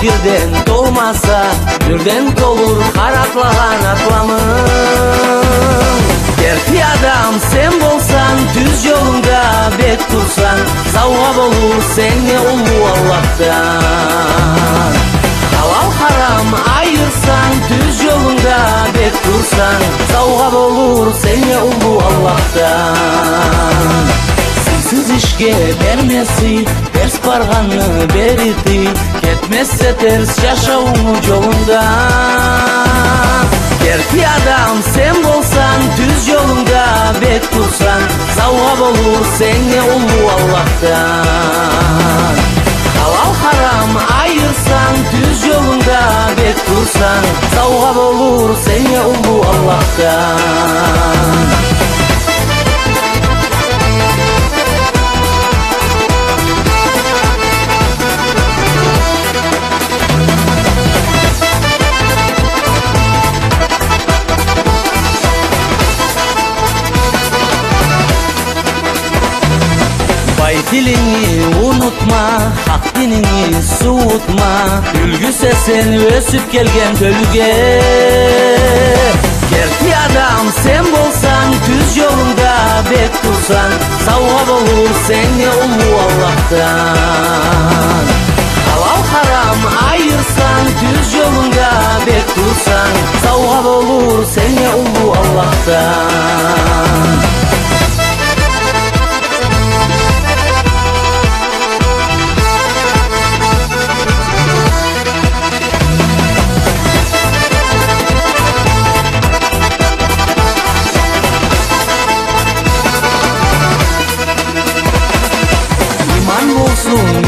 birden doğmasa, birden doğur karaklagan aklamın. Dertli adam sen bolsan, düz yolunda bek tursan, savab olur seni ulu Allah'tan. Halal haram ayırsan, düz yolunda bek tursan, savab olur seni ulu Allah'tan. Siz işge vermesi, ters barganı beriti, ketmezse ters yaşaumu yolunda. Dertli adam sen bolsan, düz yolunda bek tursan, savab olur seni ulu Allah'tan. Halal haram ayırsan, düz yolunda bek tursan, savab olur seni ulu Allah'tan. Dilini unutma, hak dinini soğutma, ülgüse sen ösüp gelgen tölüge. Gerçi adam sen bolsan, düz yolunda bek tursan, savab olur seni ulu Allah'tan. Halal haram ayırsan, düz yolunda bek tursan, savab olur seni ulu Allah'tan.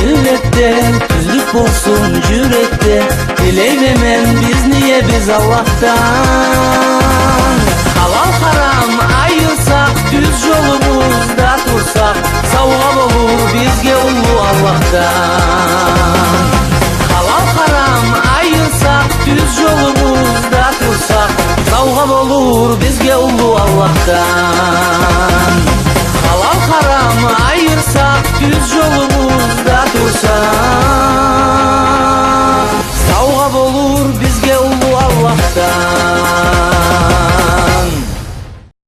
Millette, düzlük olsun yürekte, dileyemem biz niye biz Allah'tan. Halal haram ayırsak, düz yolumuzda tursak, savab olur bizge ulu Allah'tan. Halal haram ayırsak, düz yolumuzda tursak, savab olur bizge ulu Allah'tan. Halal haram ayırsak, düz yolumuzda tursak,